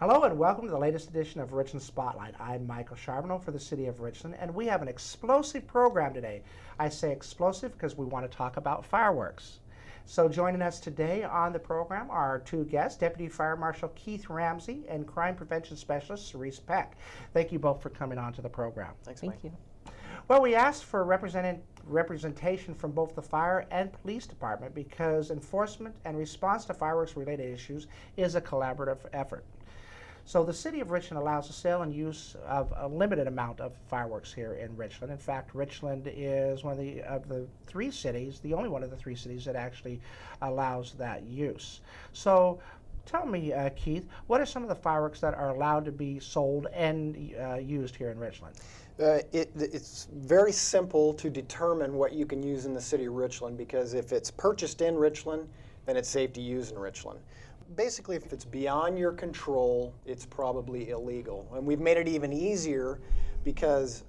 Hello and welcome to the latest edition of Richland Spotlight. I'm Michael Charbonneau for the City of Richland, and we have an explosive program today. I say explosive because we want to talk about fireworks. So joining us today on the program are our two guests, Deputy Fire Marshal Keith Ramsey and Crime Prevention Specialist Cerise Peck. Thank you both for coming on to the program. Thanks, Mike. Thank you. Well, we asked for representation from both the fire and police department because enforcement and response to fireworks-related issues is a collaborative effort. So the City of Richland allows the sale and use of a limited amount of fireworks here in Richland. In fact, Richland is one of the three cities, the only one of the three cities that actually allows that use. So tell me, Keith, what are some of the fireworks that are allowed to be sold and used here in Richland? It's very simple to determine what you can use in the city of Richland, because if it's purchased in Richland, then it's safe to use in Richland. Basically, if it's beyond your control, it's probably illegal. And we've made it even easier because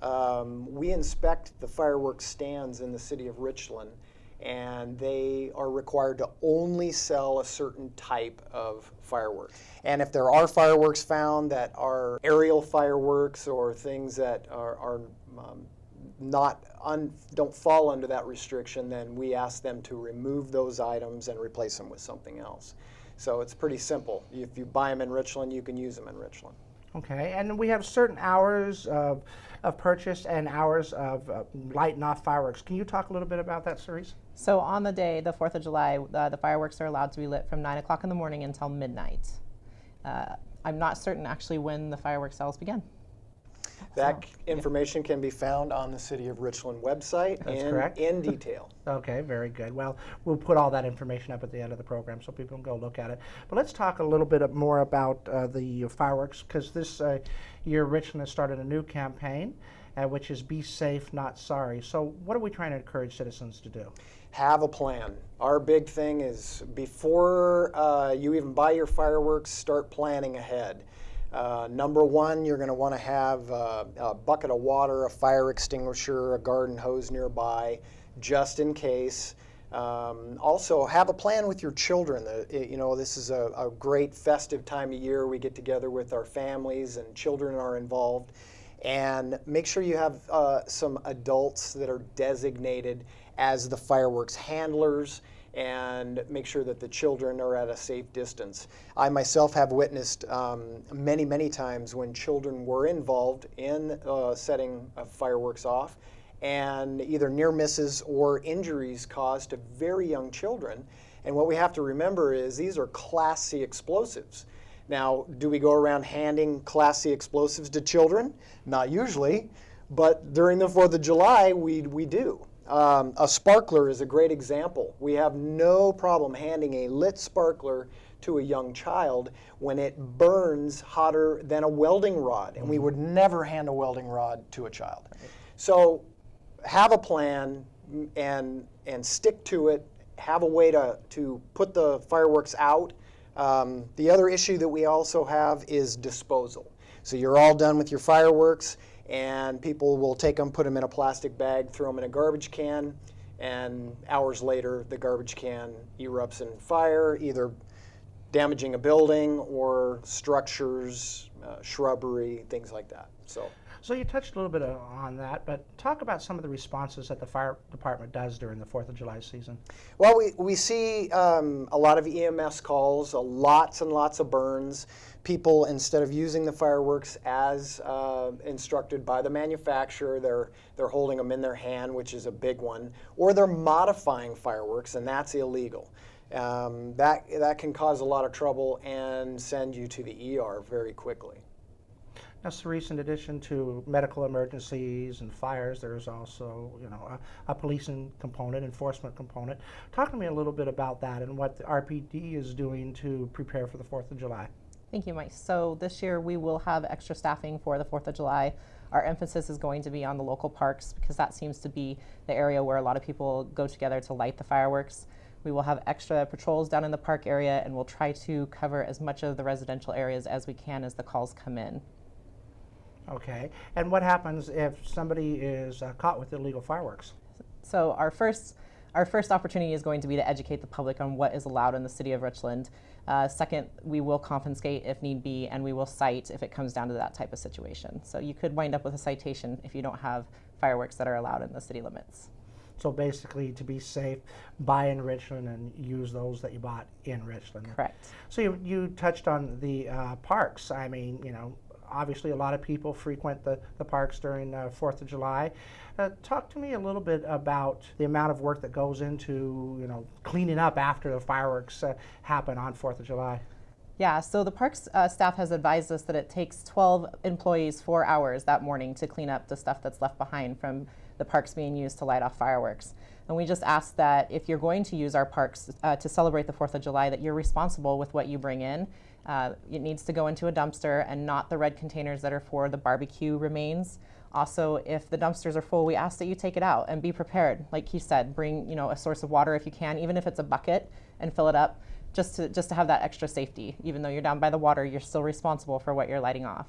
we inspect the fireworks stands in the city of Richland, and they are required to only sell a certain type of fireworks. And if there are fireworks found that are aerial fireworks or things that don't fall under that restriction, then we ask them to remove those items and replace them with something else. So it's pretty simple. If you buy them in Richland, you can use them in Richland. Okay, and we have certain hours of purchase and hours of lighting off fireworks. Can you talk a little bit about that, Cerise? So on the day, the 4th of July, the fireworks are allowed to be lit from 9 o'clock in the morning until midnight. I'm not certain actually when the fireworks sales begin. That information can be found on the City of Richland website in detail. Okay, very good. Well, we'll put all that information up at the end of the program so people can go look at it. But let's talk a little bit more about the fireworks, because this year Richland has started a new campaign, which is Be Safe, Not Sorry. So what are we trying to encourage citizens to do? Have a plan. Our big thing is before you even buy your fireworks, start planning ahead. Number one, you're going to want to have a bucket of water, a fire extinguisher, a garden hose nearby, just in case. Also, have a plan with your children. This is a great festive time of year. We get together with our families and children are involved. And make sure you have some adults that are designated as the fireworks handlers, and make sure that the children are at a safe distance. I myself have witnessed many, many times when children were involved in setting fireworks off, and either near misses or injuries caused to very young children. And what we have to remember is these are Class C explosives. Now, do we go around handing Class C explosives to children? Not usually, but during the 4th of July, we do. A sparkler is a great example. We have no problem handing a lit sparkler to a young child when it burns hotter than a welding rod, and we would never hand a welding rod to a child. So have a plan and stick to it. Have a way to put the fireworks out. The other issue that we also have is disposal. So you're all done with your fireworks, and people will take them, put them in a plastic bag, throw them in a garbage can, and hours later the garbage can erupts in fire, either damaging a building or structures, shrubbery, things like that. So you touched a little bit on that, but talk about some of the responses that the fire department does during the 4th of July season. Well, we see a lot of EMS calls, lots and lots of burns. People, instead of using the fireworks as instructed by the manufacturer, they're holding them in their hand, which is a big one, or they're modifying fireworks, and that's illegal. That can cause a lot of trouble and send you to the ER very quickly. Now, Cerise, in addition to medical emergencies and fires, there's also, a policing component, enforcement component. Talk to me a little bit about that and what the RPD is doing to prepare for the 4th of July. Thank you, Mike. So this year we will have extra staffing for the 4th of July. Our emphasis is going to be on the local parks because that seems to be the area where a lot of people go together to light the fireworks. We will have extra patrols down in the park area, and we'll try to cover as much of the residential areas as we can as the calls come in. Okay, and what happens if somebody is caught with illegal fireworks? So our first our first opportunity is going to be to educate the public on what is allowed in the city of Richland. Second, we will confiscate if need be, and we will cite if it comes down to that type of situation. So you could wind up with a citation if you don't have fireworks that are allowed in the city limits. So basically, to be safe, buy in Richland and use those that you bought in Richland. Correct. So you touched on the parks. I mean, you know, obviously a lot of people frequent the parks during 4th of July. Talk to me a little bit about the amount of work that goes into, you know, cleaning up after the fireworks happen on 4th of July. Yeah, so the parks staff has advised us that it takes 12 employees 4 hours that morning to clean up the stuff that's left behind from the parks being used to light off fireworks. And we just ask that if you're going to use our parks to celebrate the 4th of July, that you're responsible with what you bring in. It needs to go into a dumpster and not the red containers that are for the barbecue remains. Also, if the dumpsters are full, we ask that you take it out and be prepared. Like he said, bring, you know, a source of water if you can, even if it's a bucket, and fill it up, just to have that extra safety. Even though you're down by the water, you're still responsible for what you're lighting off.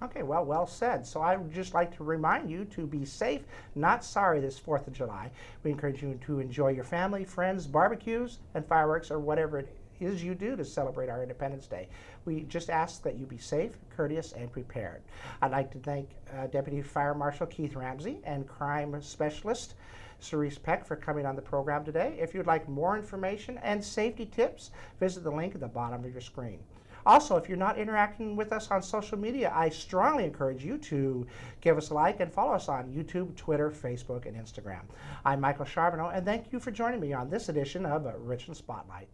Okay, well said. So I would just like to remind you to be safe, not sorry this 4th of July. We encourage you to enjoy your family, friends, barbecues, and fireworks, or whatever it is you do to celebrate our Independence Day. We just ask that you be safe, courteous, and prepared. I'd like to thank Deputy Fire Marshal Keith Ramsey and Crime Specialist Cerise Peck for coming on the program today. If you'd like more information and safety tips, visit the link at the bottom of your screen. Also, if you're not interacting with us on social media, I strongly encourage you to give us a like and follow us on YouTube, Twitter, Facebook, and Instagram. I'm Michael Charbonneau, and thank you for joining me on this edition of Richland Spotlight.